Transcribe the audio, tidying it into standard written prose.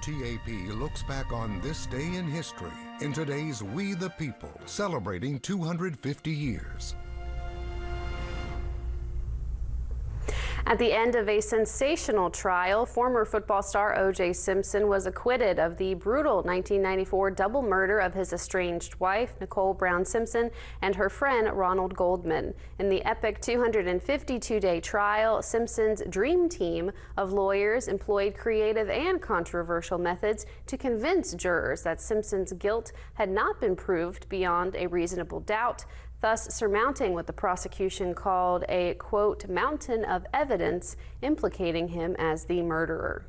WTAP looks back on this day in history in today's We the People, celebrating 250 years. At the end of a sensational trial, former football star O.J. Simpson was acquitted of the brutal 1994 double murder of his estranged wife, Nicole Brown Simpson, and her friend, Ronald Goldman. In the epic 252-day trial, Simpson's dream team of lawyers employed creative and controversial methods to convince jurors that Simpson's guilt had not been proved beyond a reasonable doubt, thus surmounting what the prosecution called a, quote, mountain of evidence implicating him as the murderer.